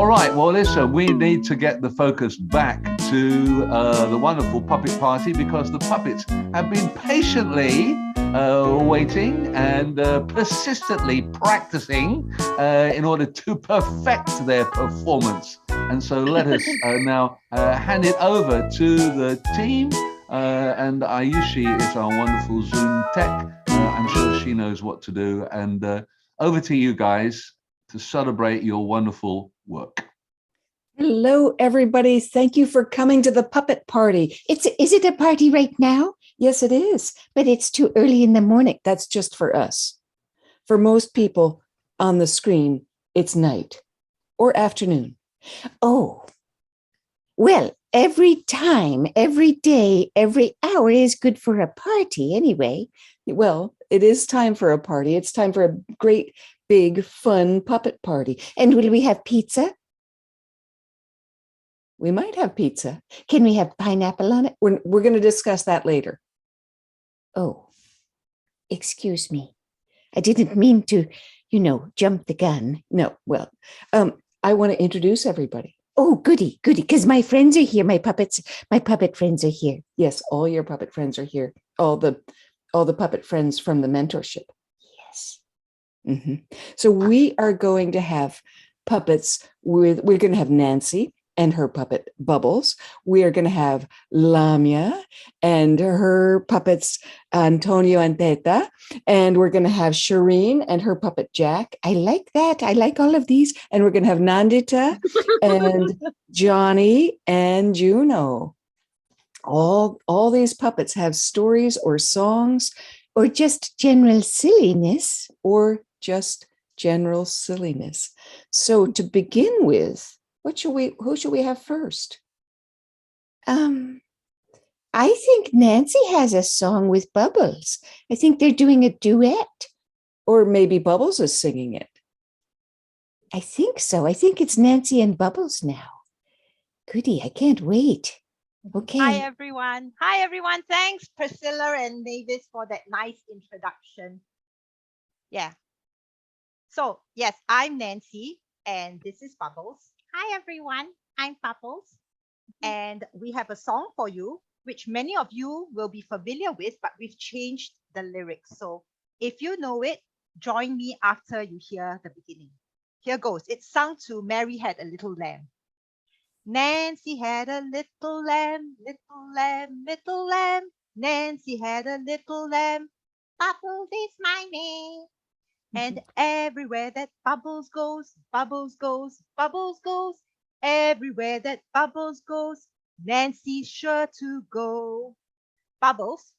All right, well, listen, we need to get the focus back to the wonderful puppet party because the puppets have been patiently waiting and persistently practicing in order to perfect their performance. And so let us now hand it over to the team. And Ayushi is our wonderful Zoom tech. I'm sure she knows what to do. And over to you guys to celebrate your wonderful work. Hello, everybody. Thank you for coming to the puppet party. Is it a party right now? Yes, it is. But it's too early in the morning. That's just for us. For most people on the screen, it's night or afternoon. Oh, well, every time, every day, every hour is good for a party anyway. Well, it is time for a party. It's time for a great, big, fun puppet party. And will we have pizza? We might have pizza. Can we have pineapple on it? We're going to discuss that later. Oh, excuse me. I didn't mean to, jump the gun. No, well, I want to introduce everybody. Oh, goody, because my friends are here. My puppet friends are here. Yes, all your puppet friends are here. All the puppet friends from the mentorship. Yes. Mm-hmm. So we are going to have puppets we're going to have Nancy and her puppet Bubbles. We are going to have Lamya and her puppets Antonio and Teta. And we're going to have Shereen and her puppet Jack. I like that. I like all of these. And we're going to have Nanditan and Johnny and Juno. All these puppets have stories or songs or just general silliness. So to begin with, who should we have first? I think Nancy has a song with Bubbles. I think they're doing a duet. Or maybe Bubbles is singing it. I think so. I think it's Nancy and Bubbles now. Goody, I can't wait. Okay. Hi, everyone. Thanks, Priscilla and Mavis, for that nice introduction. Yeah. So, yes, I'm Nancy, and this is Bubbles. Hi, everyone. I'm Bubbles. And we have a song for you, which many of you will be familiar with, but we've changed the lyrics. So if you know it, join me after you hear the beginning. Here goes. It's sung to Mary Had a Little Lamb. Nancy had a little lamb, little lamb, little lamb. Nancy had a little lamb. Bubbles is my name. And everywhere that Bubbles goes, Bubbles goes, Bubbles goes. Everywhere that Bubbles goes, Nancy's sure to go. Bubbles,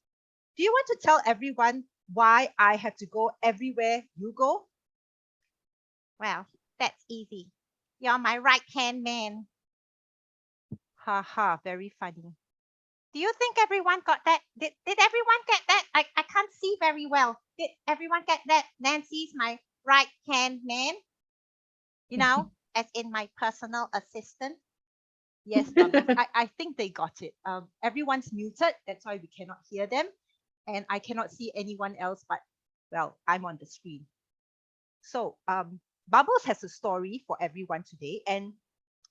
do you want to tell everyone why I have to go everywhere you go? Well, that's easy. You're my right-hand man. Ha, very funny. Do you think everyone got that? Did everyone get that? I can't see very well. Did everyone get that? Nancy's my right-hand man. As in my personal assistant. Yes, I think they got it. Everyone's muted. That's why we cannot hear them. And I cannot see anyone else, but, well, I'm on the screen. So, Bubbles has a story for everyone today. And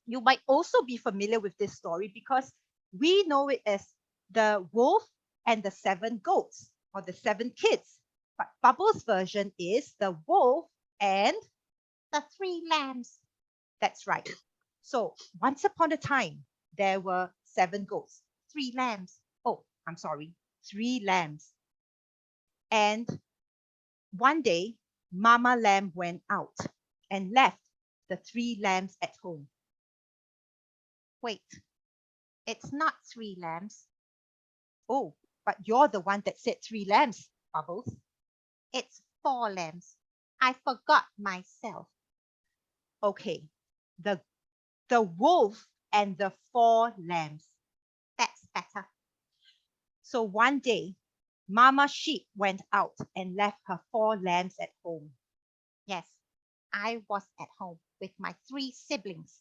you might also be familiar with this story because we know it as the wolf and the 7 goats or the 7 kids. But Bubbles' version is the wolf and the 3 lambs. That's right. So once upon a time, there were 7 goats, 3 lambs. Oh, I'm sorry, 3 lambs. And one day, Mama Lamb went out and left the 3 lambs at home. Wait, it's not 3 lambs. Oh, but you're the one that said 3 lambs, Bubbles. It's 4 lambs. I forgot myself. Okay, the wolf and the 4 lambs. That's better. So one day, Mama Sheep went out and left her 4 lambs at home. Yes, I was at home with my 3 siblings.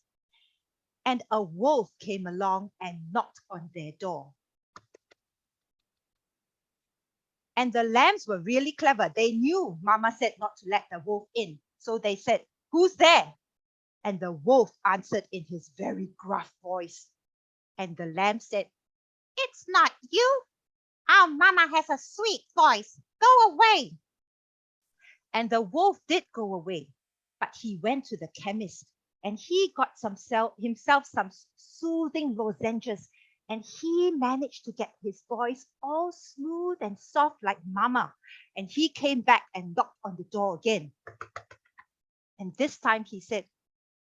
And a wolf came along and knocked on their door. And the lambs were really clever. They knew Mama said not to let the wolf in. So they said, "Who's there?" And the wolf answered in his very gruff voice. And the lamb said, "It's not you. Our mama has a sweet voice. Go away." And the wolf did go away, but he went to the chemist and he got himself some soothing lozenges, and he managed to get his voice all smooth and soft like mama. And he came back and knocked on the door again. And this time he said,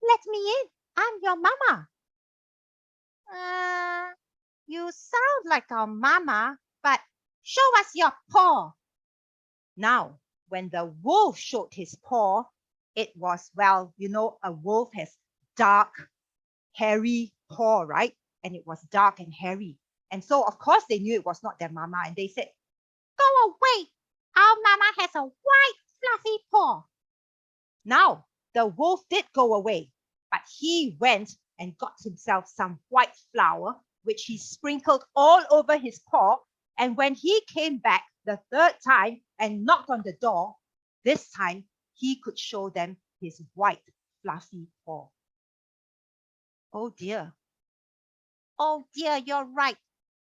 "Let me in. I'm your mama." You sound like our mama, but show us your paw." Now, when the wolf showed his paw, it was, well, you know, a wolf has dark, hairy paw, right? And it was dark and hairy. And so, of course, they knew it was not their mama. And they said, "Go away. Our mama has a white, fluffy paw." Now, the wolf did go away, but he went and got himself some white flour, which he sprinkled all over his paw. And when he came back the third time and knocked on the door, this time he could show them his white, fluffy paw. "Oh dear. Oh dear, you're right.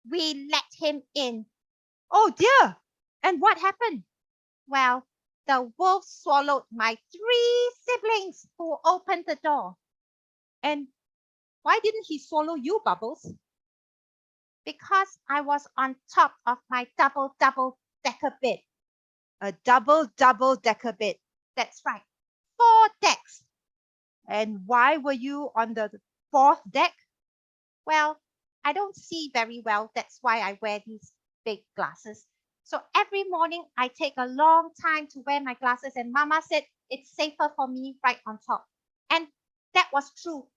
We let him in." "Oh dear. And what happened?" "Well, the wolf swallowed my 3 siblings who opened the door." "And why didn't he swallow you, Bubbles?" "Because I was on top of my double-decker bed." "A double-decker bed." "That's right. 4 decks." "And why were you on the 4th deck?" "Well, I don't see very well. That's why I wear these big glasses. So every morning I take a long time to wear my glasses, and Mama said it's safer for me right on top." And that was true.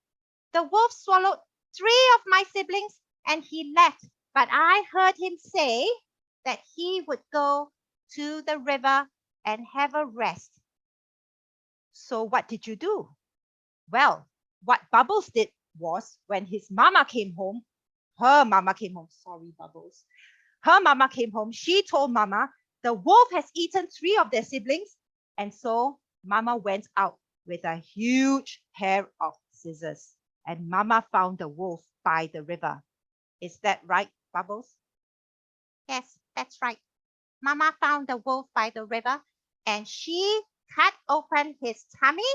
The wolf swallowed 3 of my siblings and he left. But I heard him say that he would go to the river and have a rest. So what did you do? Well, what Bubbles did was, when his mama came home, her mama came home, sorry, Bubbles. Her mama came home, she told Mama, the wolf has eaten 3 of their siblings. And so Mama went out with a huge pair of scissors. And Mama found the wolf by the river. Is that right, Bubbles? Yes, that's right. Mama found the wolf by the river and she cut open his tummy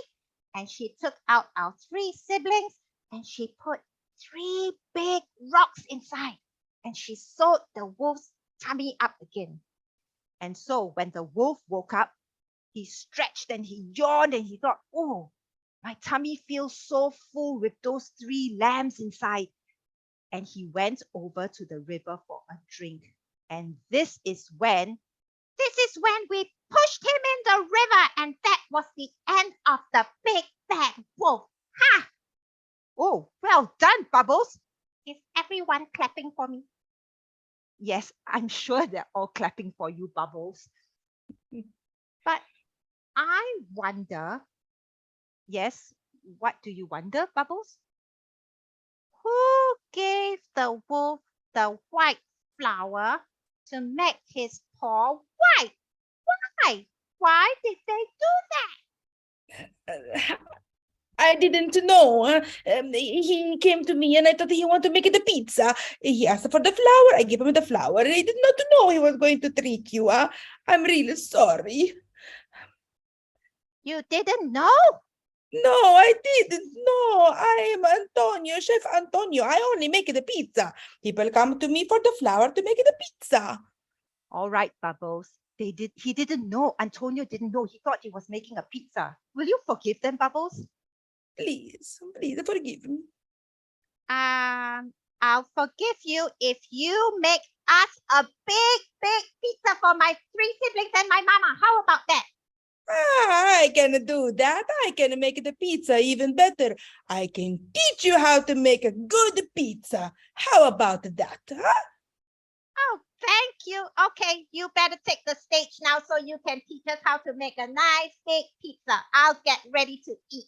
and she took out our 3 siblings and she put 3 big rocks inside and she sewed the wolf's tummy up again. And so when the wolf woke up, he stretched and he yawned and he thought, oh, my tummy feels so full with those 3 lambs inside. And he went over to the river for a drink. And this is when we pushed him in the river, and that was the end of the big bad wolf. Ha! Oh, well done, Bubbles. Is everyone clapping for me? Yes, I'm sure they're all clapping for you, Bubbles. But I wonder, yes, what do you wonder, Bubbles? Who gave the wolf the white flour to make his paw white? Why? Why did they do that? I didn't know. He came to me and I thought he wanted to make the pizza. He asked for the flour. I gave him the flour. I did not know he was going to trick you. I'm really sorry. You didn't know? No, I didn't know. I am Antonio, Chef Antonio. I only make the pizza. People come to me for the flour to make the pizza. All right, Bubbles. He didn't know. Antonio didn't know. He thought he was making a pizza. Will you forgive them, Bubbles? Please forgive me. I'll forgive you if you make us a big, big pizza for my 3 siblings and my mama. How about that? I can do that. I can make the pizza even better. I can teach you how to make a good pizza. How about that, huh? Oh, thank you. Okay, you better take the stage now so you can teach us how to make a nice big pizza. I'll get ready to eat.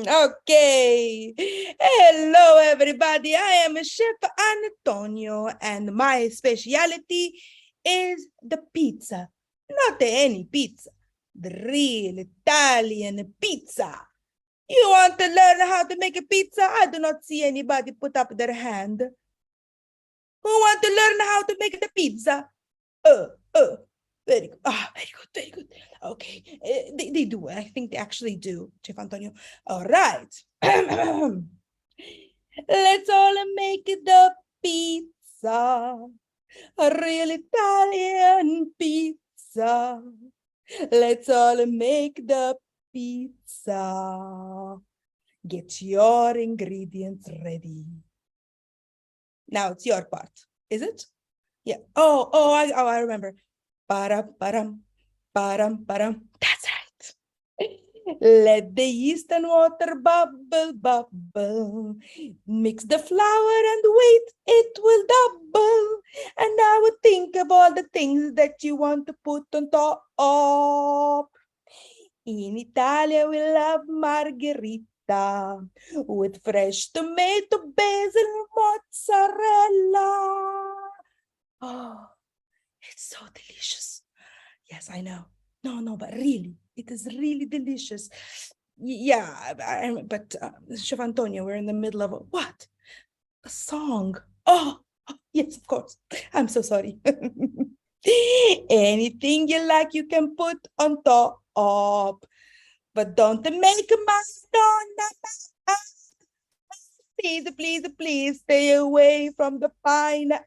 Okay. Hello, everybody. I am Chef Antonio, and my specialty is the pizza. Not any pizza, the real Italian pizza. You want to learn how to make a pizza? I do not see anybody put up their hand. Who want to learn how to make the pizza? Very good. Very good, very good. Okay, they do. I think they actually do, Chef Antonio. All right. Let's all make the pizza. A real Italian pizza. Let's all make the pizza. Get your ingredients ready. Now it's your part, is it? Yeah. I remember. Param, param, param, param. That's right. Let the yeast and water bubble, bubble. Mix the flour and wait, it will double. And now think of all the things that you want to put on top. In Italia, we love margherita with fresh tomato, basil, mozzarella. Oh, it's so delicious. Yes, I know. No, but really, it is really delicious. Yeah, but Chef Antonio, we're in the middle of what? A song. Oh, yes, of course. I'm so sorry. Anything you like, you can put on top. But don't make a mess. Please stay away from the pineapple.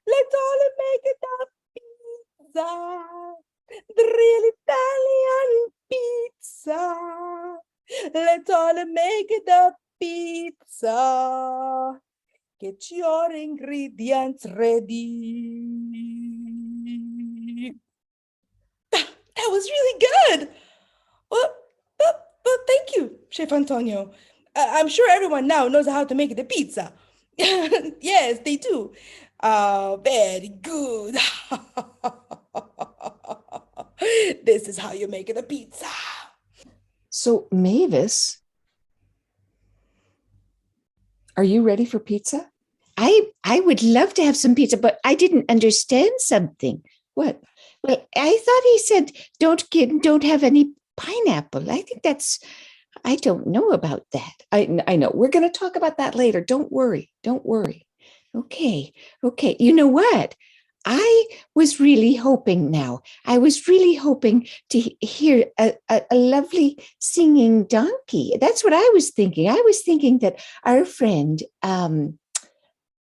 Let's all make it a pizza. The real Italian pizza. Let's all make it a pizza. Get your ingredients ready. That was really good. Well, thank you, Chef Antonio. I'm sure everyone now knows how to make the pizza. Yes, they do. Very good. This is how you make the pizza. So, Mavis, are you ready for pizza? I would love to have some pizza, but I didn't understand something. What? Well, I thought he said don't have any pineapple. I think I don't know about that. I know. We're going to talk about that later. Don't worry. Okay. You know what? I was really hoping to hear a lovely singing donkey. That's what I was thinking. I was thinking that our friend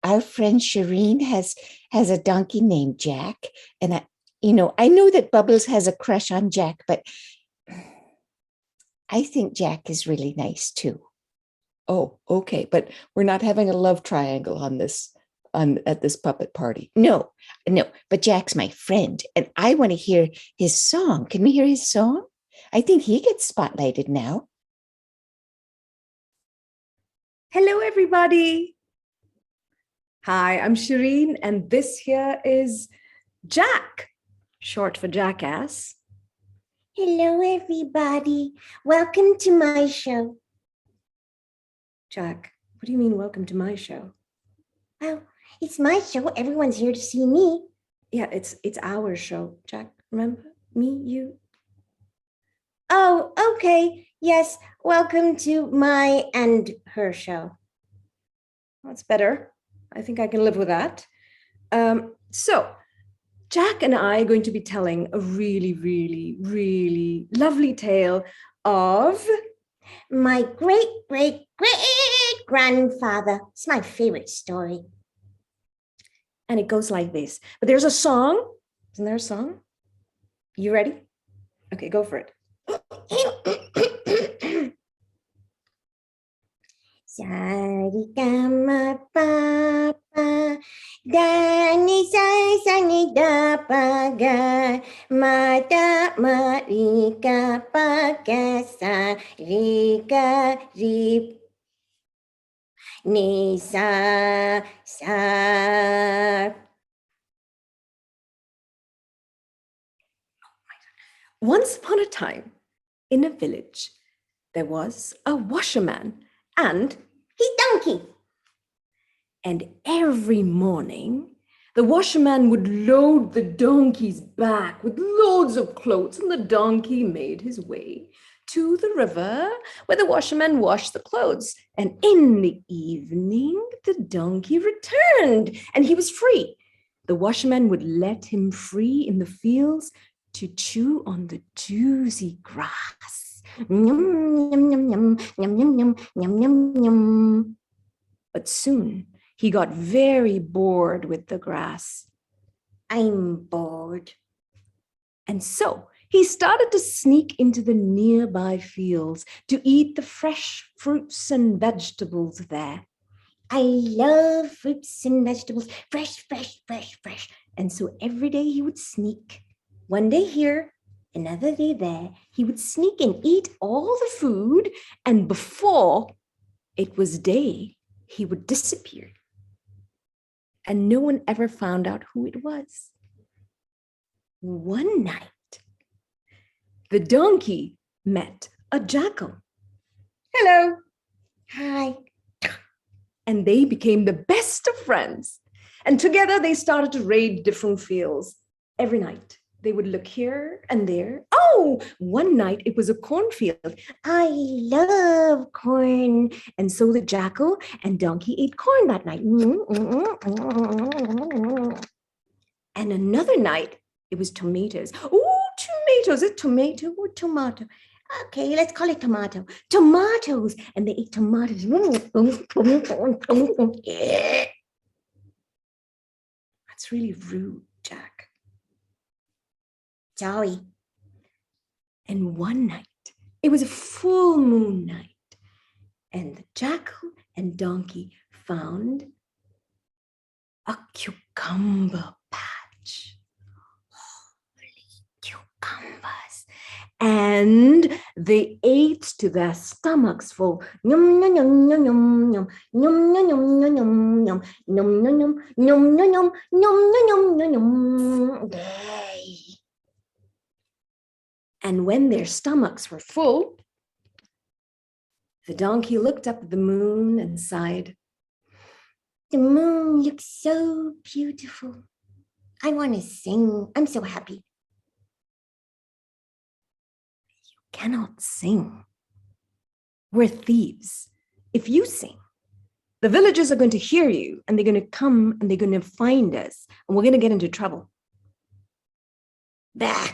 Shereen has a donkey named Jack. And I know that Bubbles has a crush on Jack, but I think Jack is really nice too. Oh, okay. But we're not having a love triangle at this puppet party. No, but Jack's my friend and I want to hear his song. Can we hear his song? I think he gets spotlighted now. Hello, everybody. Hi, I'm Shereen, and this here is Jack, short for Jackass. Hello, everybody. Welcome to my show. Jack, what do you mean, welcome to my show? Well, it's my show. Everyone's here to see me. Yeah, it's our show, Jack. Remember? Me, you. Oh, okay. Yes, welcome to my and her show. That's better. I think I can live with that. So, Jack and I are going to be telling a really, really, really lovely tale of my great-great-great-grandfather. It's my favorite story. And it goes like this. But there's a song. Isn't there a song? You ready? Okay, go for it. Sarigama-pa-pa, da-ni-sa-sa-ni-da-pa-ga, ma-da-ma-ri-ka-pa-ga-sa-ri-ka-ri, ni-sa-sa. Once upon a time, in a village, there was a washerman and his donkey. And every morning, the washerman would load the donkey's back with loads of clothes, and the donkey made his way to the river where the washerman washed the clothes. And in the evening, the donkey returned and he was free. The washerman would let him free in the fields to chew on the juicy grass. Yum, yum, yum, yum, yum, yum, yum, yum, yum, yum. But soon he got very bored with the grass. I'm bored. And so he started to sneak into the nearby fields to eat the fresh fruits and vegetables there. I love fruits and vegetables, fresh, fresh, fresh, fresh. And so every day he would sneak. One day here, another day there. He would sneak and eat all the food. And before it was day, he would disappear. And no one ever found out who it was. One night, the donkey met a jackal. Hello. Hi. And they became the best of friends. And together they started to raid different fields. Every night they would look here and there. Oh, one night it was a cornfield. I love corn. And so the jackal and donkey ate corn that night. And another night it was tomatoes. Oh, tomatoes. Is it tomato or tomato? Okay, let's call it tomato. Tomatoes. And they ate tomatoes. That's really rude, Jack. Sorry. And one night, it was a full moon night, and the jackal and donkey found a cucumber patch. Holy cucumbers. And they ate to their stomachs full. Yum, yum, yum, yum, yum, yum, yum, yum, yum, yum, yum, yum, yum, yum, yum, yum, yum, yum, yum. And when their stomachs were full, the donkey looked up at the moon and sighed. The moon looks so beautiful. I want to sing. I'm so happy. Cannot sing. We're thieves. If you sing, the villagers are going to hear you and they're going to come and they're going to find us and we're going to get into trouble. Bah!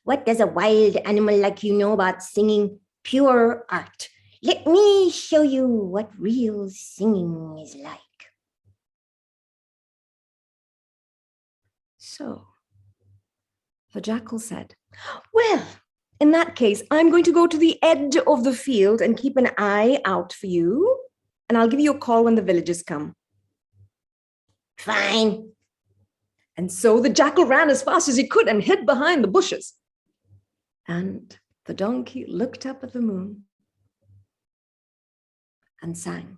What does a wild animal like you know about singing? Pure art. Let me show you what real singing is like. So the jackal said, well, in that case, I'm going to go to the edge of the field and keep an eye out for you. And I'll give you a call when the villagers come. Fine. And so the jackal ran as fast as he could and hid behind the bushes. And the donkey looked up at the moon and sang.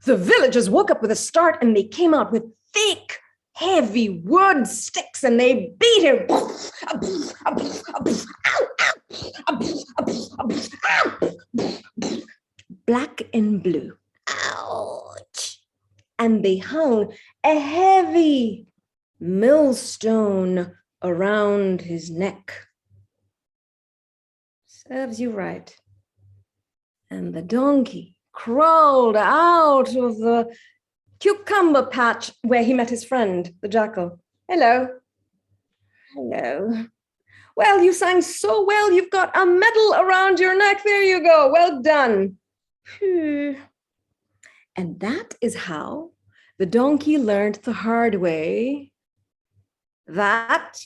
The villagers woke up with a start and they came out with thick, heavy wood sticks and they beat him. Black and blue. Ouch. And they hung a heavy millstone around his neck. Serves you right. And the donkey crawled out of the cucumber patch where he met his friend, the jackal. Hello. Hello. Well, you sang so well, you've got a medal around your neck. There you go. Well done. Phew. And that is how the donkey learned the hard way that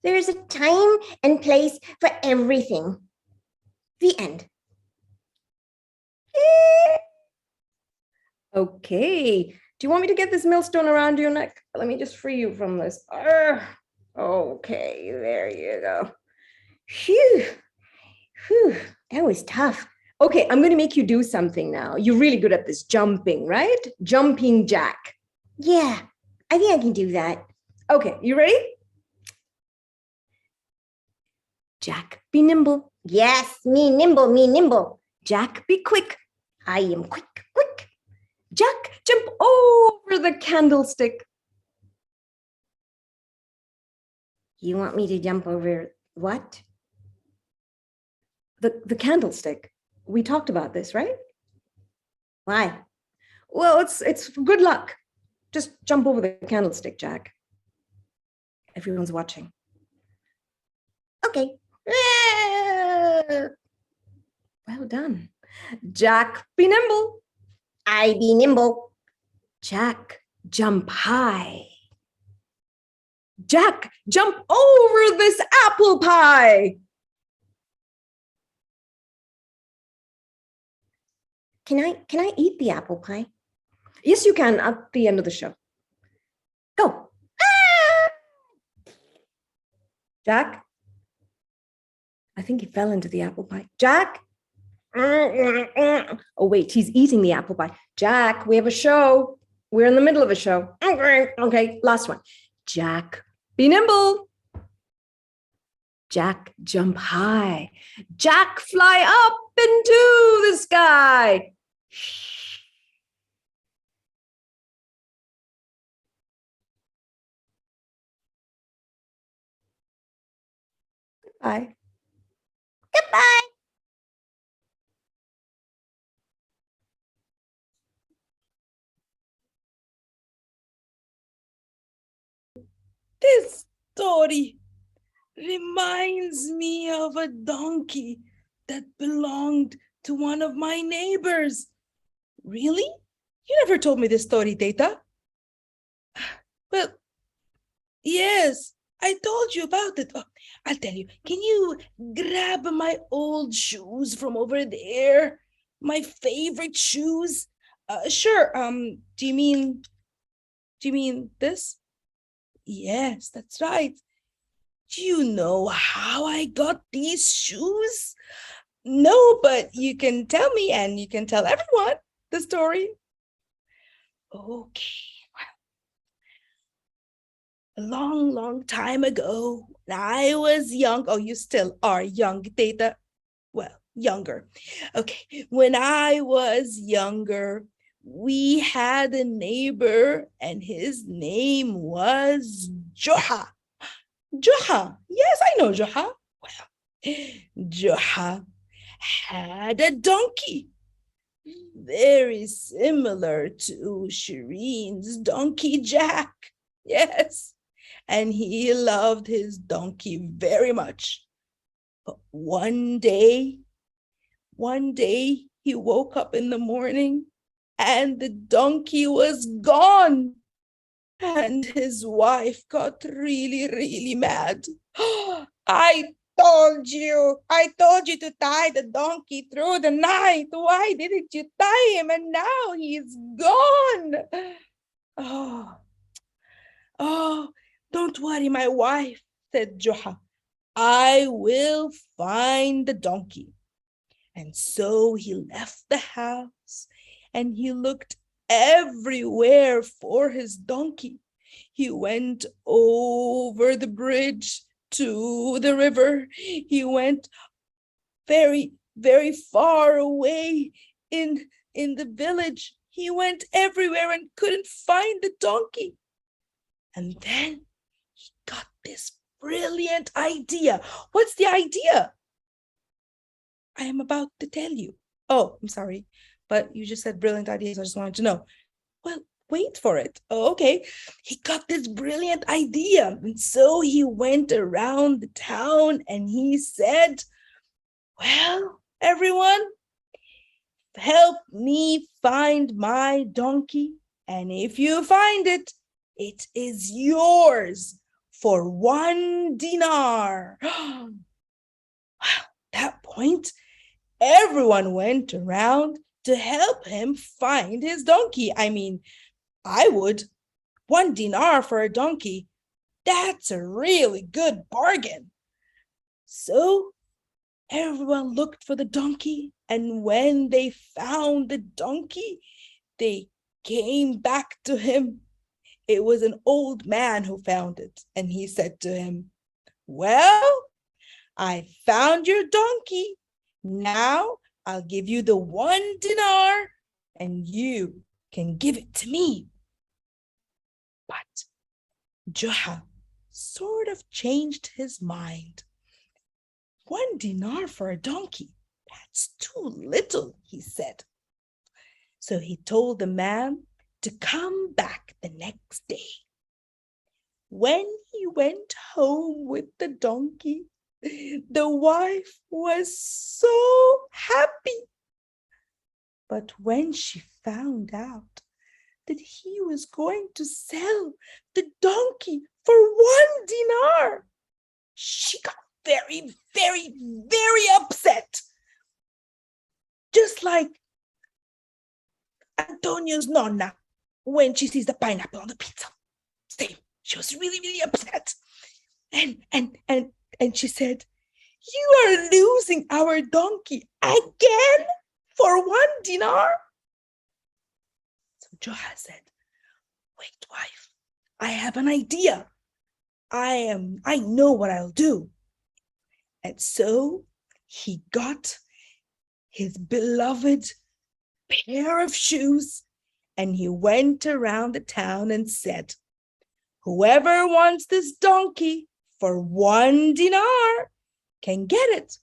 There's a time and place for everything. The end. Okay. Do you want me to get this millstone around your neck? Let me just free you from this. Okay, there you go. Phew. Phew. That was tough. Okay, I'm going to make you do something now. You're really good at this jumping, right? Jumping jack. Yeah, I think I can do that. Okay, you ready? Jack, be nimble. Yes, me nimble, me nimble. Jack, be quick. I am quick, quick. Jack, jump over the candlestick. You want me to jump over what? The candlestick. We talked about this, right? Why? Well, it's good luck. Just jump over the candlestick, Jack. Everyone's watching. Okay. Well done. Jack, be nimble. I be nimble. Jack, jump high. Jack, jump over this apple pie. Can I eat the apple pie? Yes, you can at the end of the show. Go. Ah! Jack? I think he fell into the apple pie. Jack? Oh, wait, he's eating the apple pie. Jack, we have a show. We're in the middle of a show. Okay, last one. Jack, be nimble. Jack, jump high. Jack, fly up into the sky. Goodbye. Goodbye. This story reminds me of a donkey that belonged to one of my neighbors. Really? You never told me this story, Tata. Well, yes, I told you about it. Oh, I'll tell you. Can you grab my old shoes from over there? My favorite shoes? Sure. Do you mean this? Yes, that's right. Do you know how I got these shoes? No, but you can tell me and you can tell everyone the story. Okay. A long, long time ago, when I was young. Oh, you still are young, Tata. Well, younger. Okay. When I was younger, we had a neighbor and his name was Joha. Joha. Yes, I know Joha. Well, Joha had a donkey, very similar to Shereen's donkey Jack. Yes, and he loved his donkey very much. But one day he woke up in the morning and the donkey was gone. And his wife got really, really mad. I told you to tie the donkey through the night. Why didn't you tie him? And now he's gone. Oh, don't worry, my wife, said Joha. I will find the donkey. And so he left the house and he looked everywhere for his donkey. He went over the bridge to the river. He went very, very far away in the village. He went everywhere and couldn't find the donkey. And then he got this brilliant idea. What's the idea? I am about to tell you. Oh, I'm sorry, but you just said brilliant ideas. I just wanted to know. Well, wait for it. Oh, okay. He got this brilliant idea. And so he went around the town and he said, well, everyone, help me find my donkey. And if you find it, it is yours for 1 dinar. At that point, everyone went around to help him find his donkey. I mean, I would. 1 dinar for a donkey. That's a really good bargain. So everyone looked for the donkey, and when they found the donkey, they came back to him. It was an old man who found it, and he said to him, well, I found your donkey. Now I'll give you the 1 dinar, and you can give it to me. But Juha sort of changed his mind. 1 dinar for a donkey, that's too little, he said. So he told the man to come back the next day. When he went home with the donkey, the wife was so happy. But when she found out that he was going to sell the donkey for 1 dinar, she got very, very, very upset. Just like Antonio's nonna when she sees the pineapple on the pizza. Same. She was really, really upset. And she said, "You are losing our donkey again for 1 dinar?" So Juha said, "Wait, wife, I have an idea. I know what I'll do." And so he got his beloved pair of shoes and he went around the town and said, "Whoever wants this donkey for 1 dinar can get it.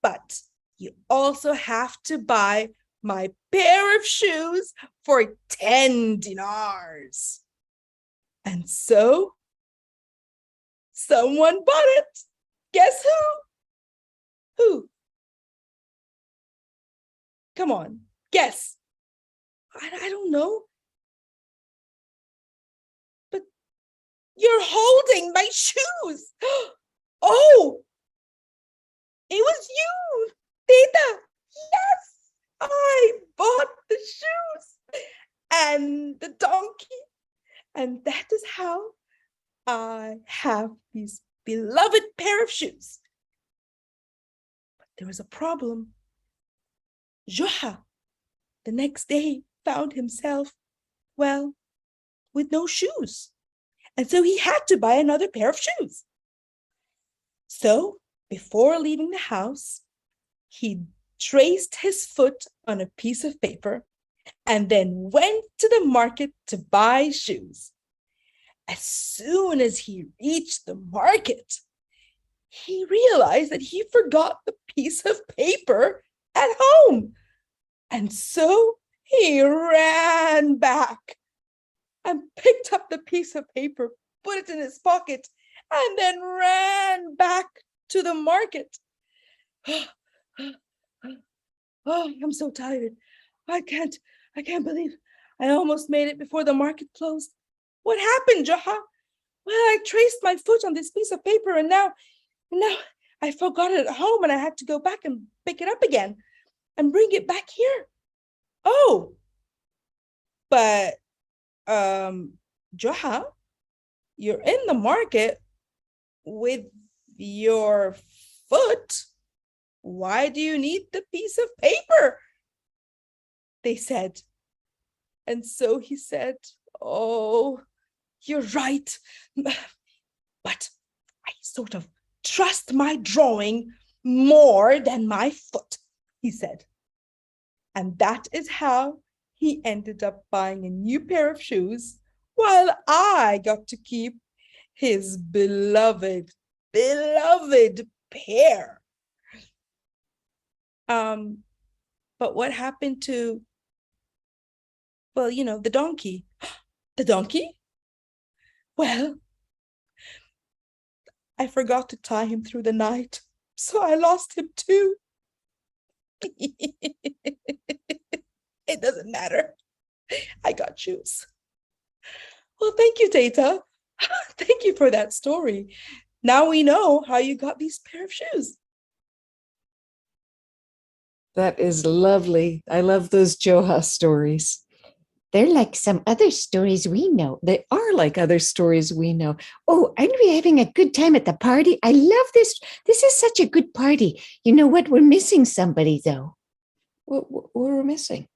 But you also have to buy my pair of shoes for 10 dinars. And so someone bought it. Guess who? Who? Come on, guess. I don't know. But you're holding my shoes. Oh, it was you, Tita. Yes, I bought the shoes and the donkey. And that is how I have these beloved pair of shoes. But there was a problem. Juha, the next day, found himself, well, with no shoes. And so he had to buy another pair of shoes. So before leaving the house, he traced his foot on a piece of paper and then went to the market to buy shoes. As soon as he reached the market, he realized that he forgot the piece of paper at home. And so he ran back and picked up the piece of paper, put it in his pocket, and then ran back to the market. Oh, I'm so tired. I can't believe I almost made it before the market closed. What happened, Juha? Well, I traced my foot on this piece of paper and now I forgot it at home and I had to go back and pick it up again and bring it back here. Oh, but Juha, you're in the market with your foot. Why do you need the piece of paper? They said. And so he said, "Oh, you're right. But I sort of trust my drawing more than my foot," he said. And that is how he ended up buying a new pair of shoes while I got to keep his beloved pair. But what happened to, well, the donkey? The donkey? Well, I forgot to tie him through the night, so I lost him too. It doesn't matter. I got shoes. Well, thank you, Tata. Thank you for that story. Now we know how you got these pair of shoes. That is lovely. I love those Joha stories. They're like some other stories we know. They are like other stories we know. Oh, aren't we having a good time at the party? I love this. This is such a good party. You know what? We're missing somebody, though. What we're missing?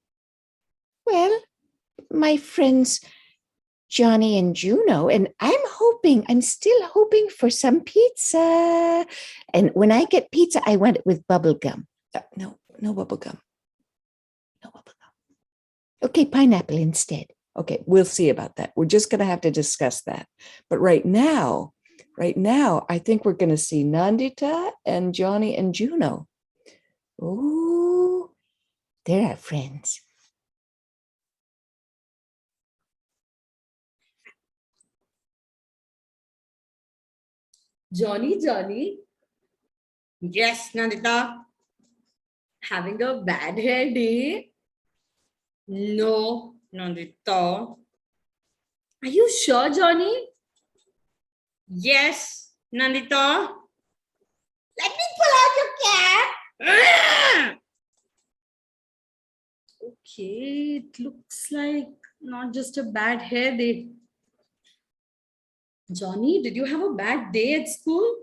Well, my friends Johnny and Juno, and I'm still hoping for some pizza. And when I get pizza, I want it with bubble gum. No bubble gum. No bubble gum. Okay, pineapple instead. Okay, we'll see about that. We're just going to have to discuss that. But right now, I think we're going to see Nandita and Johnny and Juno. Oh, they're our friends. Johnny, Yes, Nandita. having a bad hair day? No, Nandita. Are you sure, Johnny? Yes, Nandita. Let me pull out your cap. Okay, it looks like not just a bad hair day. Johnny, did you have a bad day at school?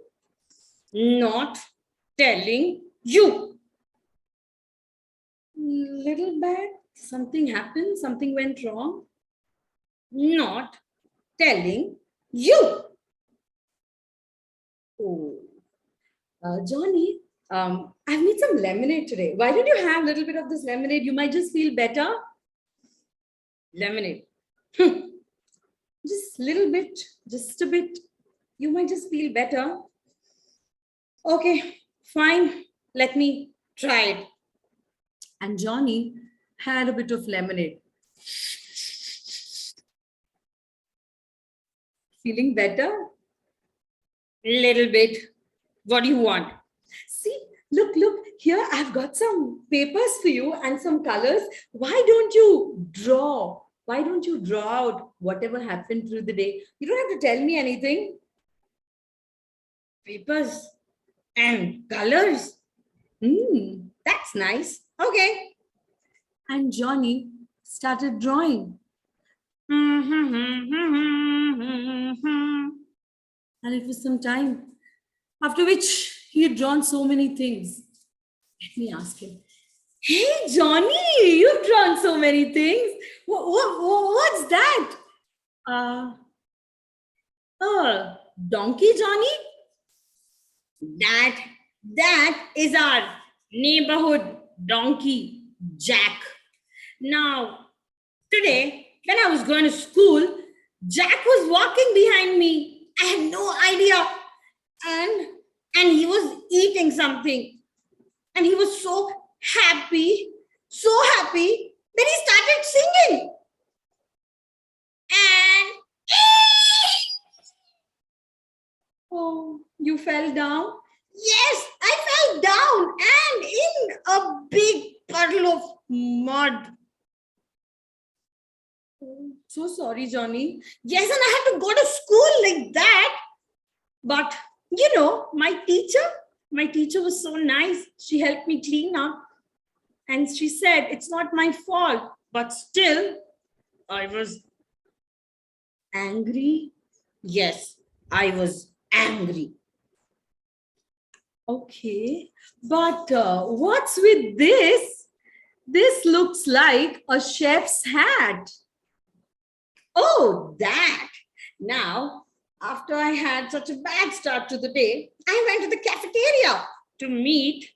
Not telling you. Little bad? Something happened? Something went wrong? Not telling you. Oh, Johnny, I've made some lemonade today. Why don't you have a little bit of this lemonade? You might just feel better. Lemonade. Just a little bit, just a bit. You might just feel better. Okay, fine. Let me try it. And Johnny had a bit of lemonade. Feeling better? Little bit. What do you want? See, look, here I've got some papers for you and some colors. Why don't you draw? Why don't you draw out whatever happened through the day? You don't have to tell me anything. Papers and colors. That's nice. Okay. And Johnny started drawing. And it was some time. After which he had drawn so many things. Let me ask him. Hey, Johnny, you've drawn so many things. What's that? Donkey, Johnny? That is our neighborhood donkey, Jack. Now, today, when I was going to school, Jack was walking behind me. I had no idea. And he was eating something. And he was so happy that he started singing. And Oh, you fell down? yes, I fell down and in a big puddle of mud. Oh, so sorry, Johnny. Yes, and I had to go to school like that. But, you know, my teacher was so nice. She helped me clean up. And she said, it's not my fault. But still, I was angry. Yes, I was angry. Okay, but what's with this? This looks like a chef's hat. Oh, that. Now, after I had such a bad start to the day, I went to the cafeteria to meet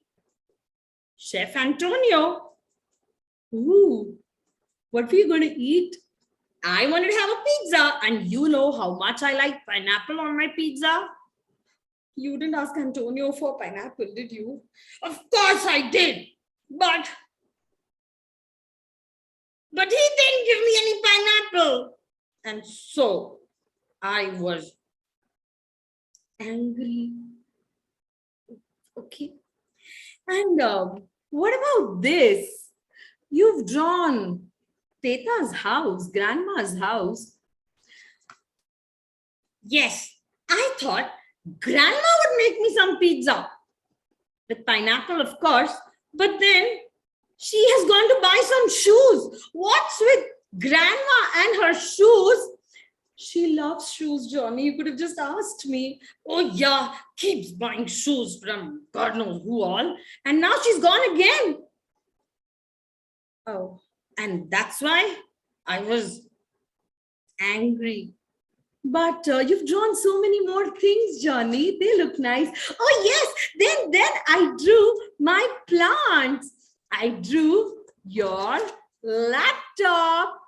Chef Antonio. Ooh, what were you going to eat? I wanted to have a pizza, and you know how much I like pineapple on my pizza. You didn't ask Antonio for pineapple, did you? Of course I did, but he didn't give me any pineapple. And so I was Angry. Okay. And what about this? You've drawn Teta's house, Grandma's house. Yes, I thought Grandma would make me some pizza. With pineapple, of course. But then she has gone to buy some shoes. What's with Grandma and her shoes? She loves shoes, Johnny. You could have just asked me. Oh yeah, keeps buying shoes from God knows who all. And now she's gone again. Oh, And that's why I was angry. but you've drawn so many more things, Johnny. They look nice. Oh, yes. Then I drew my plants. I drew your laptop.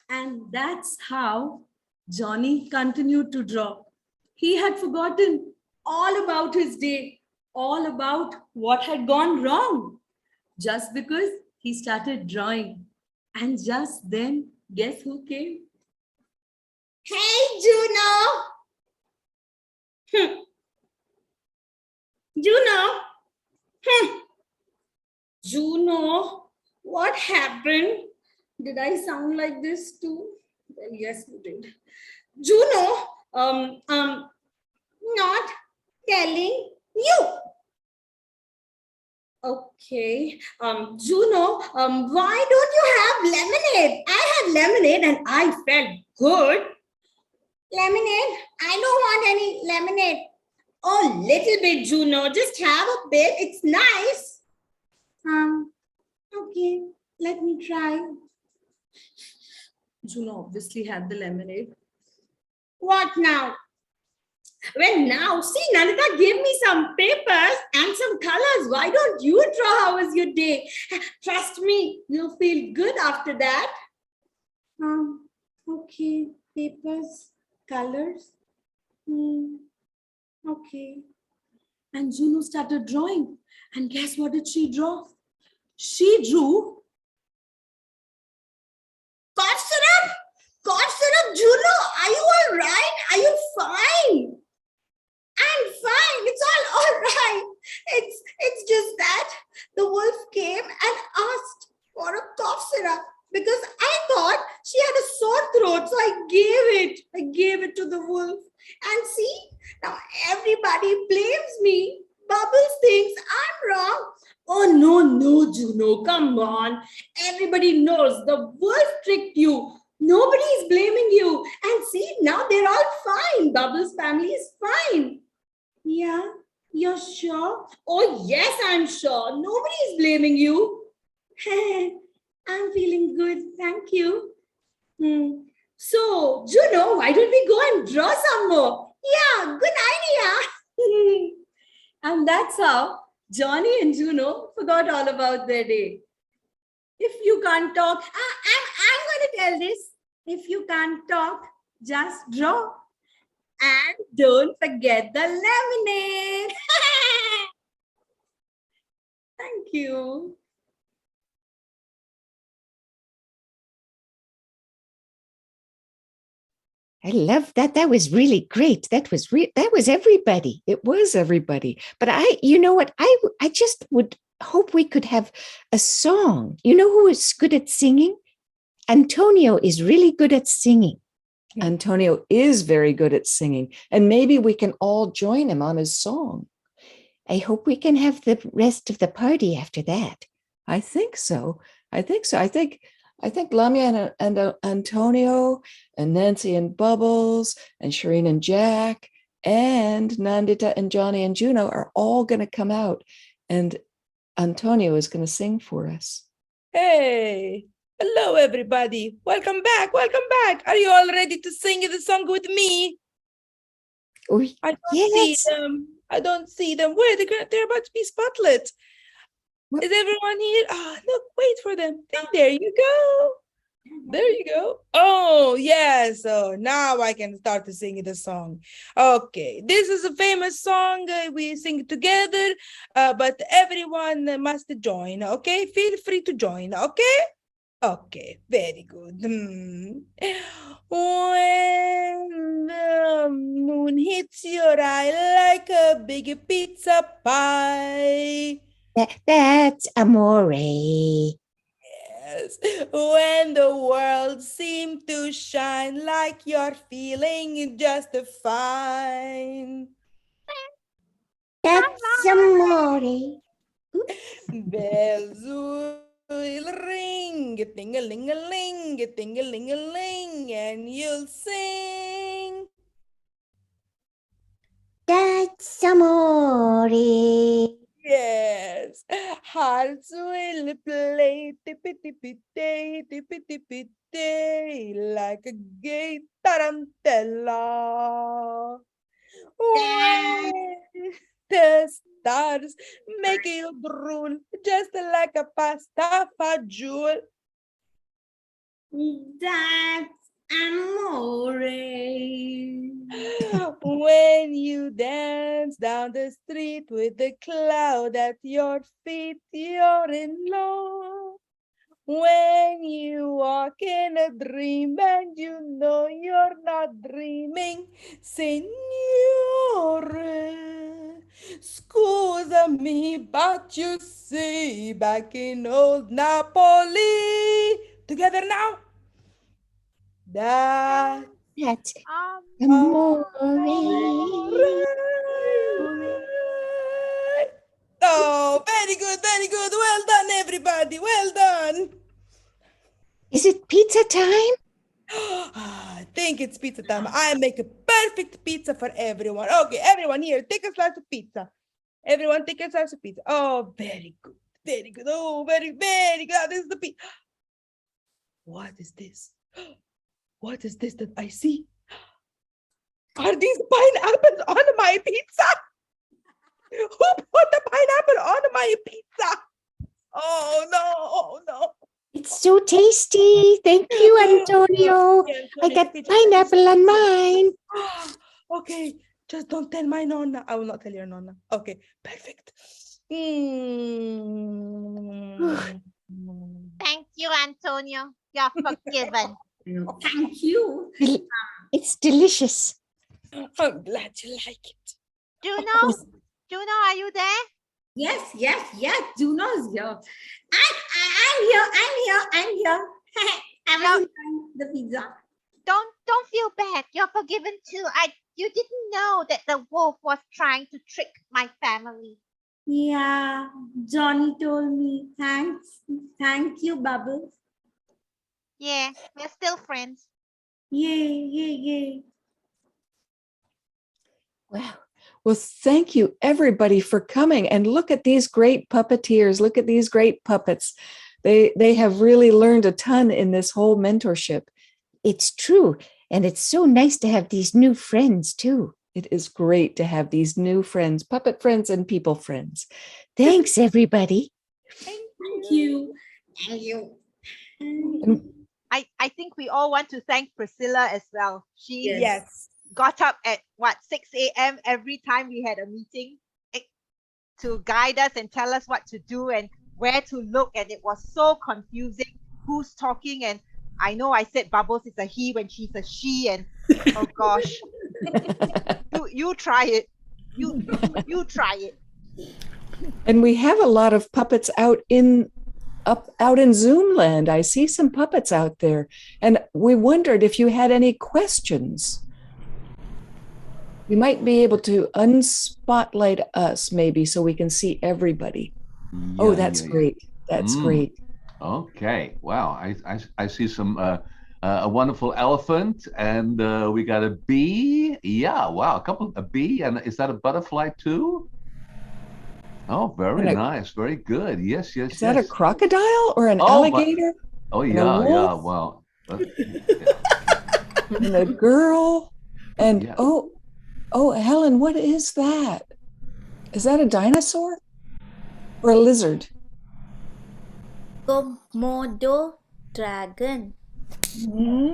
And that's how Johnny continued to draw. He had forgotten all about his day, all about what had gone wrong, just because he started drawing. And just then, guess who came? Hey, Juno! Juno! Juno, what happened? Did I sound like this too? Well, yes, you did. Juno, not telling you. Okay. Juno, why don't you have lemonade? I had lemonade and I felt good. Lemonade? I don't want any lemonade. Oh, little bit, Juno. Just have a bit. It's nice. Okay. Let me try. Juno obviously had the lemonade. What now? Well, now, see, Nandita gave me some papers and some colors. Why don't you draw? How was your day? Trust me, you'll feel good after that. Okay, papers, colors. Okay. And Juno started drawing. And guess what did she draw? She drew cough syrup. Cough syrup, Juno, are you all right? Are you fine? I'm fine. It's all right. It's just that the wolf came and asked for a cough syrup because I thought she had a sore throat. So I gave it to the wolf. And see, now everybody blames me. Bubbles thinks I'm wrong. Oh, no, Juno, come on. Everybody knows the wolf tricked you. Nobody is blaming you. And see, now they're all fine. Bubbles' family is fine. Yeah, you're sure? Oh, yes, I'm sure. Nobody is blaming you. I'm feeling good. Thank you. So, Juno, why don't we go and draw some more? Yeah, good idea. And that's how Johnny and Juno forgot all about their day. If you can't talk, I'm going to tell this. If you can't talk, just draw. And don't forget the lemonade. Thank you. I love that. That was really great. That was everybody. It was everybody. But you know what? I just would hope we could have a song. You know who is good at singing? Antonio is really good at singing. Antonio is very good at singing, and maybe we can all join him on his song. I hope we can have the rest of the party after that. I think so. I think Lamya and Antonio and Nancy and Bubbles and Shereen and Jack and Nandita and Johnny and Juno are all going to come out, and Antonio is going to sing for us. Hey, hello everybody. Welcome back. Welcome back. Are you all ready to sing the song with me? I don't see them. I don't see them. Where they're about to be spotlit. What? Is everyone here? Oh, look, wait for them. There you go. There you go. Oh, yes. So now I can start to sing the song. Okay. This is a famous song. We sing together, but everyone must join. Okay. Feel free to join. Okay. Okay. Very good. When the moon hits your eye like a big pizza pie. That's amore. Yes. When the world seems to shine like you're feeling just fine. That's amore. Bells will ring, ting-a-ling-a-ling, ting-a-ling-a-ling, and you'll sing. That's amore. Yes, hearts will play tippy-tippy-tay, tippy-tippy-tay, like a gay tarantella. When the stars make you drool, just like a pasta fajoule. That's amore. When you dance down the street with the cloud at your feet, you're in love. When you walk in a dream and you know you're not dreaming, Signore, scusami, but you see, back in old Napoli, together now, that That's amore. amore. Oh, very good, very good. Well done, everybody. Well done. Is it pizza time? I think it's pizza time. I make a perfect pizza for everyone. Okay, everyone here, take a slice of pizza. Everyone take a slice of pizza. Oh, very good. Very good. Oh, very, very good. This is the pizza. What is this? What is this that I see? Are these pineapples on my pizza? Who put the pineapple on my pizza? Oh, no. Oh, no. It's so tasty. Thank you, Antonio. Yeah, I Antonio, got okay, just- pineapple on mine. Okay, just don't tell my nonna. I will not tell your nonna. Okay, perfect. Mm. Thank you, Antonio. You're forgiven. Thank you. It's delicious. I'm glad you like it. Juno, Juno, are you there? Yes, Juno's here. I'm here. I'm here. I was enjoying the pizza. Don't feel bad. You're forgiven too. You didn't know that the wolf was trying to trick my family. Yeah, Johnny told me. Thanks. Thank you, Bubbles. Yeah, we're still friends. Yay. Wow. Well, thank you everybody for coming. And look at these great puppeteers. Look at these great puppets. They have really learned a ton in this whole mentorship. It's true. And it's so nice to have these new friends too. It is great to have these new friends, puppet friends and people friends. Thanks, everybody. Thank you. And I think we all want to thank Priscilla as well. She Yes. got up at 6 a.m. every time we had a meeting to guide us and tell us what to do and where to look. And it was so confusing who's talking. And I know I said Bubbles is a he when she's a she. And oh gosh, you try it. You try it. And we have a lot of puppets out in Zoom land. I see some puppets out there. And we wondered if you had any questions. We might be able to unspotlight us maybe so we can see everybody. Oh, that's great. That's great. Okay. Wow. I see some a wonderful elephant, and we got a bee. Yeah. Wow. A bee, and is that a butterfly too? Oh, very nice. Very good. Yes. Is that a crocodile or an alligator? Oh and yeah. a Yeah. wolf? Well. And a girl. And Yeah. oh, Helen, what is that? Is that a dinosaur or a lizard? Komodo dragon.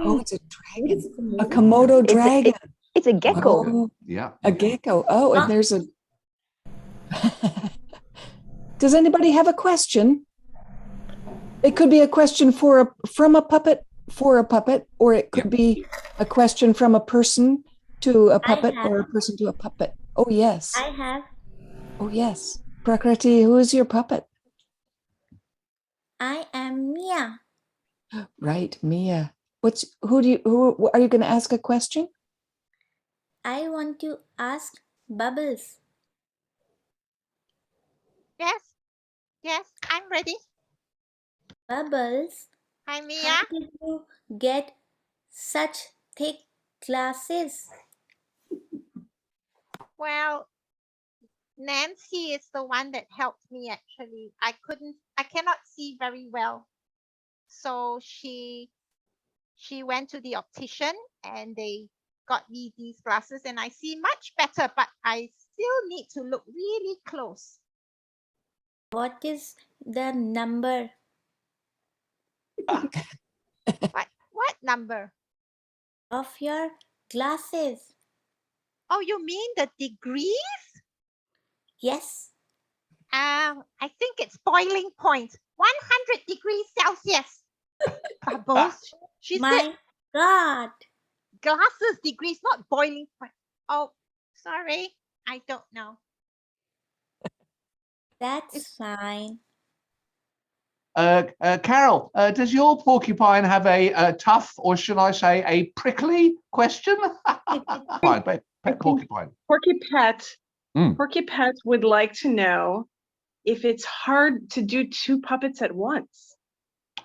Oh, it's a dragon. A Komodo dragon. It's a gecko. Oh, Yeah. a gecko. Oh, and there's a. Does anybody have a question? It could be a question from a puppet for a puppet, or it could be a question from a person to a puppet or a person to a puppet. Oh, yes. I have. Oh, yes. Prakriti, who is your puppet? I am Mia. Right, Mia. Who are you going to ask a question? I want to ask Bubbles. Yes, I'm ready. Bubbles, Hi, Mia. how did you get such thick glasses? Well, Nancy is the one that helped me actually. I cannot see very well. So she went to the optician and they got me these glasses and I see much better, but I still need to look really close. What is the number? number? Of your glasses. Oh, you mean the degrees? Yes. I think it's boiling point. 100 degrees Celsius. Bubbles. She said My God. glasses degrees, not boiling point. Oh, sorry. I don't know. That's fine. Carol, does your porcupine have a tough, or should I say, a prickly question? Pet porcupine. Porky Pet would like to know if it's hard to do two puppets at once.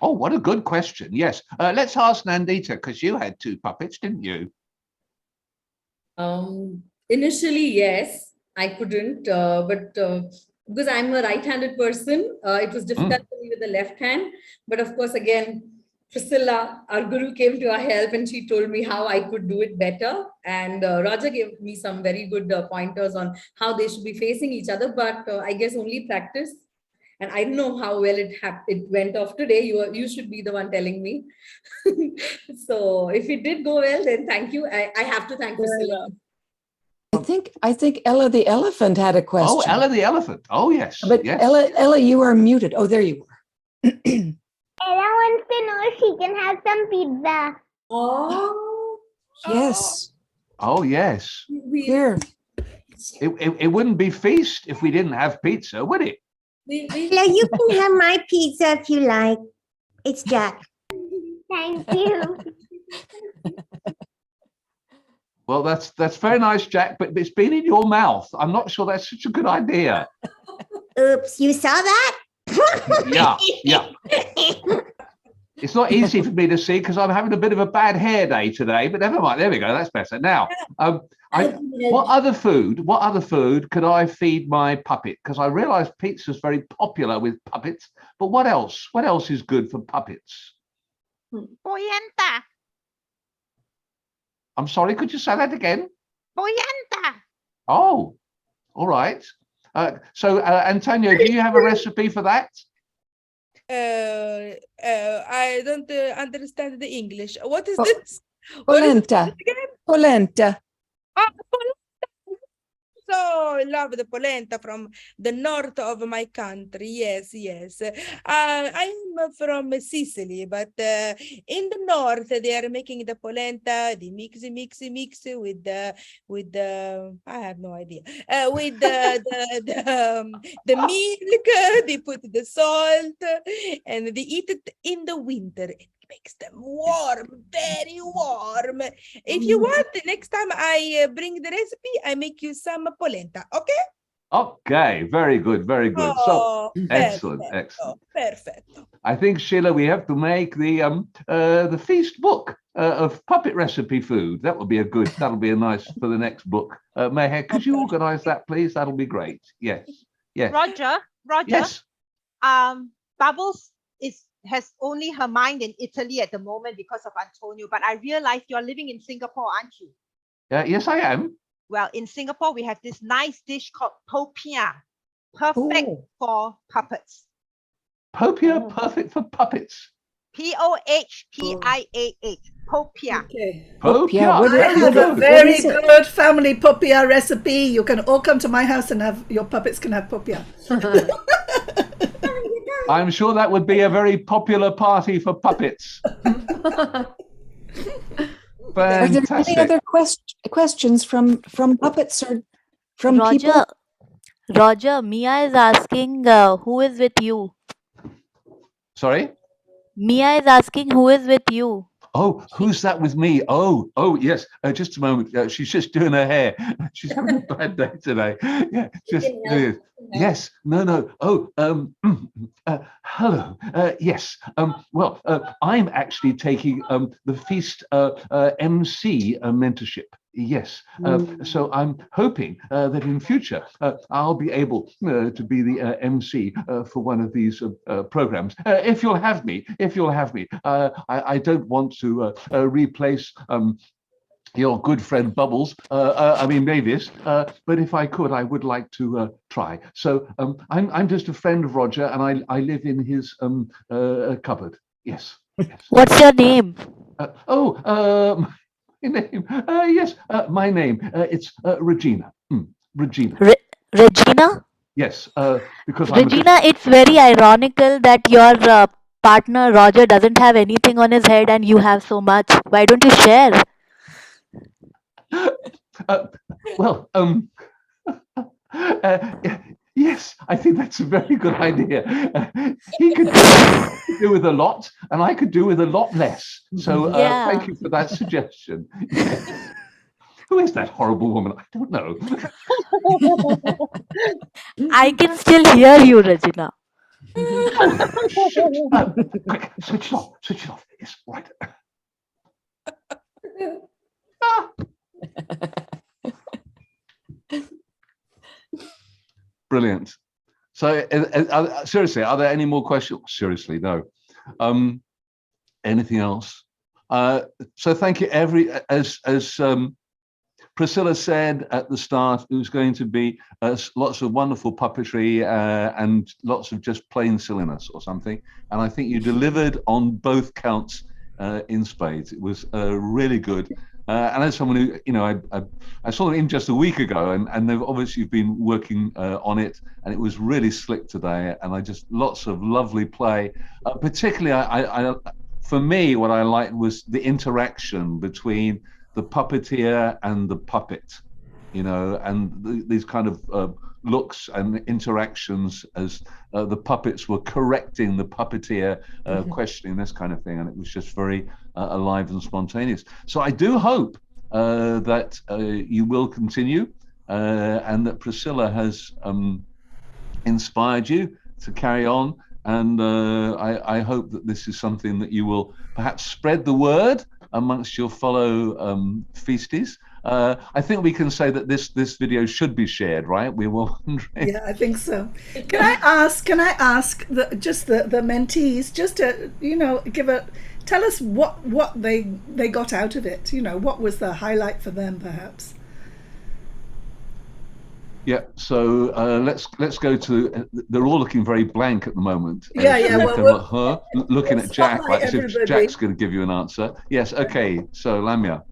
Oh, what a good question. Yes. Let's ask Nandita, because you had two puppets, didn't you? Initially, yes, I couldn't, but because I'm a right-handed person, it was difficult for me with the left hand. But of course, again, Priscilla, our guru, came to our help and she told me how I could do it better. And Roger gave me some very good pointers on how they should be facing each other. But I guess only practice. And I don't know how well it went off today. You should be the one telling me. So if it did go well, then thank you. I have to thank Priscilla. I think Ella the elephant had a question. Oh, Ella the elephant. Oh, yes. But yes. Ella, you are muted. Oh, there you were. Ella wants to know if she can have some pizza. Oh. Yes. Oh, yes. Here. It wouldn't be feast if we didn't have pizza, would it? Ella, you can have my pizza if you like. It's Jack. Thank you. Well, that's very nice, Jack, but it's been in your mouth. I'm not sure that's such a good idea. Oops, you saw that? Yeah. It's not easy for me to see because I'm having a bit of a bad hair day today, but never mind. There we go. That's better. Now, what other food could I feed my puppet? Because I realize pizza is very popular with puppets, but what else? What else is good for puppets? Polenta. I'm sorry, could you say that again? Polenta. Oh, all right. So, Antonio, do you have a recipe for that? I don't understand the English. What is Oh, this? Polenta. Polenta. Oh, polenta. So I love the polenta from the north of my country. Yes. I'm from Sicily, but in the north they are making the polenta. They mix with the I have no idea. With the milk. They put the salt, and they eat it in the winter. It makes them warm, very warm. If you want, the next time I bring the recipe, I make you some polenta, okay? Okay, very good, very good. Oh, So excellent. Perfect. I think, Sheila, we have to make the feast book of puppet recipe food. That'll be a nice for the next book. Meher, could you organize that, please? That'll be great. Yes. Roger. Yes. Bubbles has only her mind in Italy at the moment because of Antonio, but I realize you're living in Singapore, aren't you? Yes, I am. Well, in Singapore, we have this nice dish called popiah, perfect for puppets. Popiah, perfect for puppets. Pohpiah. Popiah. Okay. Popiah. I have a very good family popiah recipe. You can all come to my house and have your puppets can have popiah. I'm sure that would be a very popular party for puppets. Fantastic. Are there any other questions from puppets or from people? Roger, Mia is asking who is with you. Sorry? Mia is asking who is with you. Oh, who's that with me? Oh, yes. Just a moment. She's just doing her hair. She's having a bad day today. Yeah, yes. No. Oh, hello. Yes. Well, I'm actually taking the feast MC mentorship. Yes. So I'm hoping that in future I'll be able to be the MC for one of these programs. If you'll have me. I don't want to replace your good friend Bubbles, Mavis, but if I could, I would like to try. So I'm just a friend of Roger, and I live in his cupboard. Yes. What's your name? My name. Yes, my name. It's Regina. Regina. Regina? Yes, because I'm a good. Regina, it's very ironical that your partner Roger doesn't have anything on his head and you have so much. Why don't you share? Well, yes, I think that's a very good idea. He could do with a lot, and I could do with a lot less. So thank Yeah. you for that suggestion. Who is that horrible woman? I don't know. I can still hear you, Regina. Quick, switch it off. Switch it off. Yes, right. Brilliant. So, seriously, are there any more questions? Seriously, no. Anything else? So, thank you. As Priscilla said at the start, it was going to be lots of wonderful puppetry and lots of just plain silliness or something. And I think you delivered on both counts in spades. It was really good. And as someone who, I saw them in just a week ago, and they've obviously been working on it, and it was really slick today. And lots of lovely play. Particularly, for me, what I liked was the interaction between the puppeteer and the puppet, and these kind of looks and interactions as the puppets were correcting the puppeteer, questioning this kind of thing, and it was just very alive and spontaneous. So I do hope that you will continue, and that Priscilla has inspired you to carry on. And I hope that this is something that you will perhaps spread the word amongst your fellow feasties. I think we can say that this video should be shared, right? We were wondering. Yeah, I think so. Can I ask the mentees just to tell us what they got out of it? What was the highlight for them, perhaps? Yeah, so let's go to. They're all looking very blank at the moment. Yeah. Well, looking at Jack like as if everybody. Jack's going to give you an answer. Yes. Okay. So Lamya.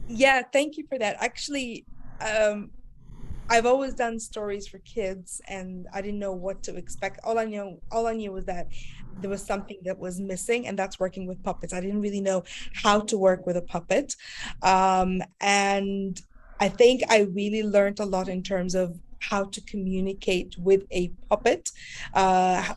Yeah, thank you for that. Actually, I've always done stories for kids, and I didn't know what to expect. All I knew was that there was something that was missing, and that's working with puppets. I didn't really know how to work with a puppet, and I think I really learned a lot in terms of how to communicate with a puppet.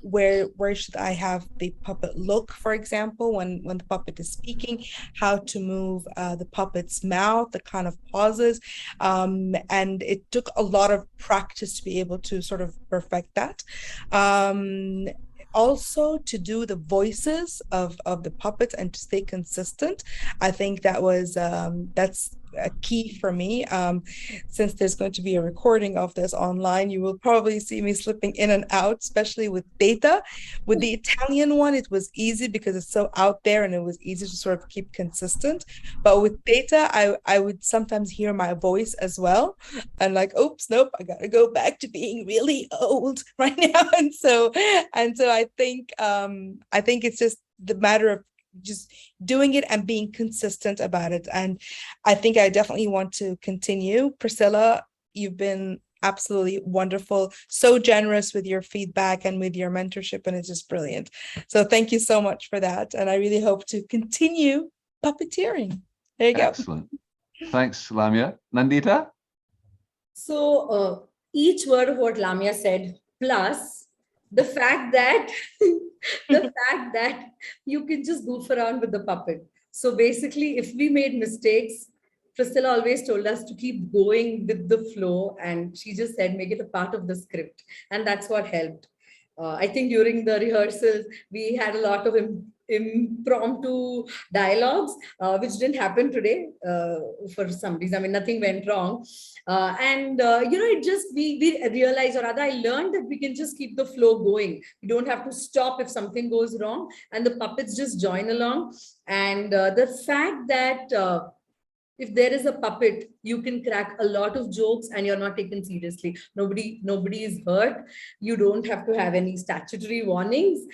Where should I have the puppet look, for example, when the puppet is speaking, how to move the puppet's mouth, the kind of pauses. And it took a lot of practice to be able to sort of perfect that. Also to do the voices of the puppets and to stay consistent. I think that was that's a key for me. Since there's going to be a recording of this online, you will probably see me slipping in and out, especially with data. With the Italian one, it was easy because it's so out there and it was easy to sort of keep consistent. But with data, I would sometimes hear my voice as well, and like, oops, nope, I gotta go back to being really old right now. And so I think it's just the matter of just doing it and being consistent about it. And I think I definitely want to continue. Priscilla, you've been absolutely wonderful, so generous with your feedback and with your mentorship, and it's just brilliant. So thank you so much for that. And I really hope to continue puppeteering. There you go. Excellent. Thanks, Lamya. Nandita? So each word of what Lamya said, plus the fact that you can just goof around with the puppet. So basically, if we made mistakes, Priscilla always told us to keep going with the flow, and she just said make it a part of the script, and that's what helped. I think during the rehearsals we had a lot of impromptu dialogues, which didn't happen today for some reason. I mean, nothing went wrong. It just, we realized, or rather I learned, that we can just keep the flow going. We don't have to stop if something goes wrong, and the puppets just join along. And the fact that if there is a puppet, you can crack a lot of jokes and you're not taken seriously. Nobody is hurt. You don't have to have any statutory warnings.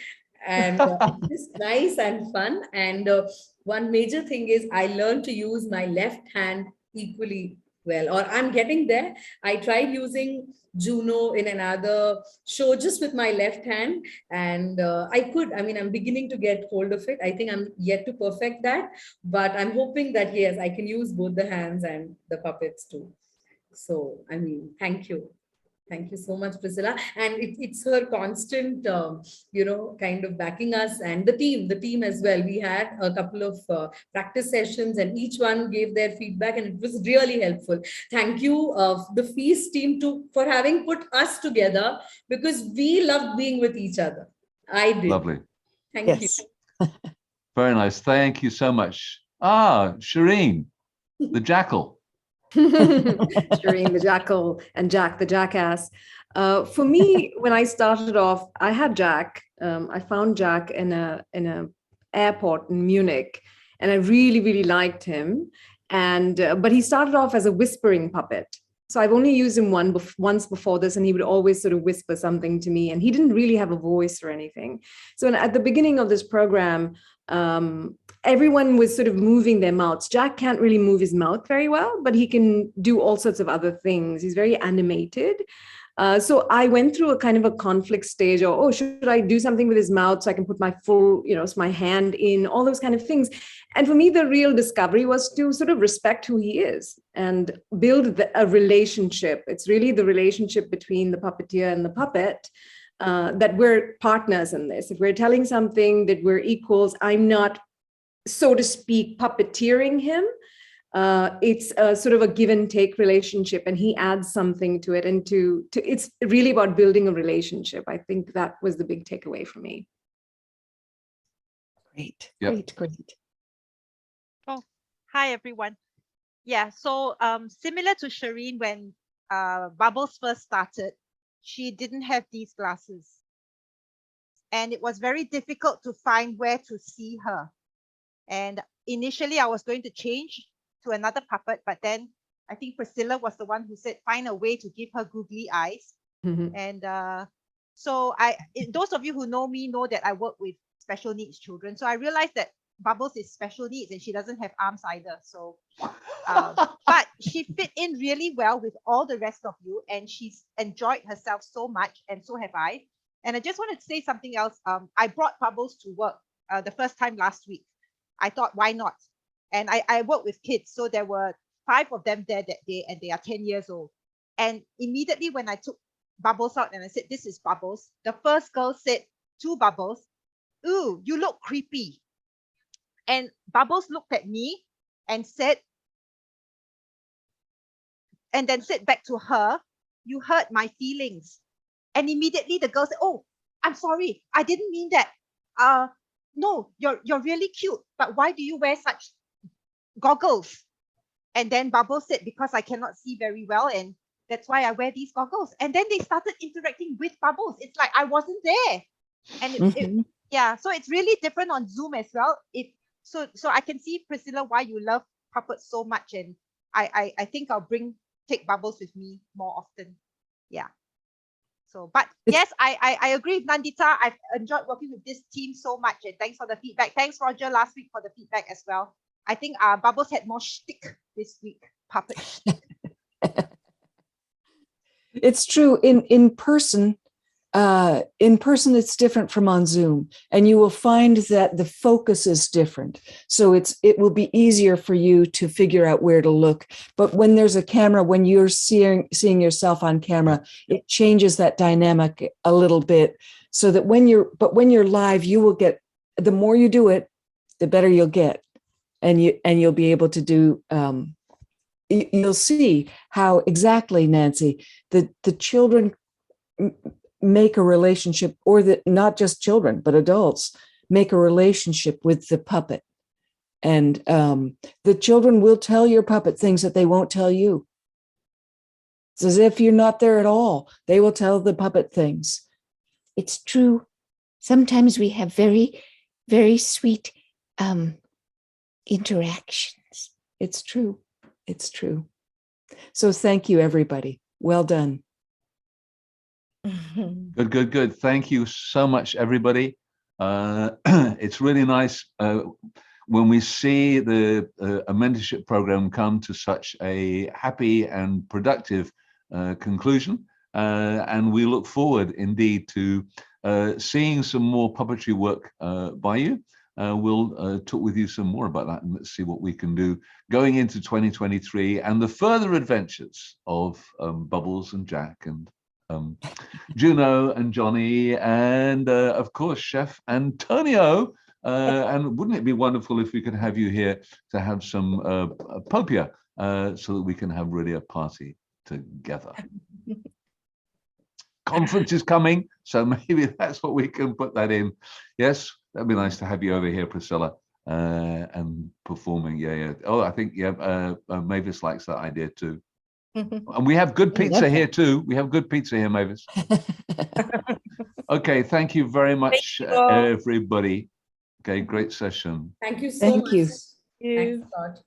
And it's just nice and fun. And one major thing is I learned to use my left hand equally well, or I'm getting there. I tried using Juno in another show just with my left hand, and I'm beginning to get hold of it. I think I'm yet to perfect that, but I'm hoping that, yes, I can use both the hands and the puppets too. So, thank you. Thank you so much, Priscilla. And it's her constant, kind of backing us, and the team as well. We had a couple of practice sessions and each one gave their feedback and it was really helpful. Thank you, the Feast team too, for having put us together, because we loved being with each other. I did. Lovely. Thank you. Very nice. Thank you so much. Shereen, the jackal. Shereen the jackal and Jack the jackass. For me, when I started off, I had Jack. I found Jack in a airport in Munich, and I really, really liked him. And but he started off as a whispering puppet. So I've only used him once before this, and he would always sort of whisper something to me, and he didn't really have a voice or anything. So at the beginning of this program, everyone was sort of moving their mouths. Jack can't really move his mouth very well, but he can do all sorts of other things. He's very animated. So I went through a kind of a conflict stage, or, should I do something with his mouth so I can put my full, my hand in, all those kind of things. And for me, the real discovery was to sort of respect who he is and build a relationship. It's really the relationship between the puppeteer and the puppet, that we're partners in this. If we're telling something, that we're equals. I'm not, so to speak, puppeteering him. It's a sort of a give and take relationship, and he adds something to it. And it's really about building a relationship. I think that was the big takeaway for me. Great, great. Oh, hi everyone. Yeah, so similar to Shereen, when Bubbles first started, she didn't have these glasses. And it was very difficult to find where to see her. And initially I was going to change to another puppet, but then I think Priscilla was the one who said, find a way to give her googly eyes. And so those of you who know me know that I work with special needs children. So I realized that Bubbles is special needs and she doesn't have arms either. So, but she fit in really well with all the rest of you, and she's enjoyed herself so much, and so have I. And I just wanted to say something else. I brought Bubbles to work the first time last week. I thought, why not? And I work with kids, so there were 5 of them there that day, and they are 10 years old. And immediately when I took Bubbles out and I said, this is Bubbles, the first girl said to Bubbles, ooh, you look creepy. And Bubbles looked at me and said, and then said back to her, you hurt my feelings. And immediately the girl said, oh, I'm sorry, I didn't mean that. No, you're really cute, but why do you wear such goggles? And then Bubbles said, because I cannot see very well, and that's why I wear these goggles. And then they started interacting with Bubbles. It's like I wasn't there. And yeah, so it's really different on Zoom as well. So I can see, Priscilla, why you love puppets so much, and I think I'll take Bubbles with me more often. Yeah. So, but yes, I agree with Nandita. I've enjoyed working with this team so much, and thanks for the feedback. Thanks, Roger, last week for the feedback as well. I think Bubbles had more shtick this week. Puppet shtick. It's true. In person, it's different from on Zoom, and you will find that the focus is different. So it will be easier for you to figure out where to look. But when there's a camera, when you're seeing yourself on camera, it changes that dynamic a little bit. So that when you're live, you will get, the more you do it, the better you'll get, and you'll be able to do. You'll see how exactly, Nancy, the children make a relationship, or that not just children, but adults make a relationship with the puppet. And the children will tell your puppet things that they won't tell you. It's as if you're not there at all. They will tell the puppet things. It's true. Sometimes we have very, very sweet interactions. It's true. It's true. So thank you, everybody. Well done. Good. Thank you so much, everybody. It's really nice when we see a mentorship program come to such a happy and productive conclusion. And we look forward indeed to seeing some more puppetry work by you. We'll talk with you some more about that, and let's see what we can do going into 2023 and the further adventures of Bubbles and Jack and Juno and Johnny and of course Chef Antonio. And wouldn't it be wonderful if we could have you here to have some popia so that we can have really a party together. Conference is coming, so maybe that's what we can put that in. Yes, that'd be nice to have you over here, Priscilla, and performing. Yeah. Oh, I think Mavis likes that idea too. And we have good pizza here too. We have good pizza here, Mavis. Okay, thank you very much, everybody. Okay, great session. Thank you so much. Thank you. Thanks a lot.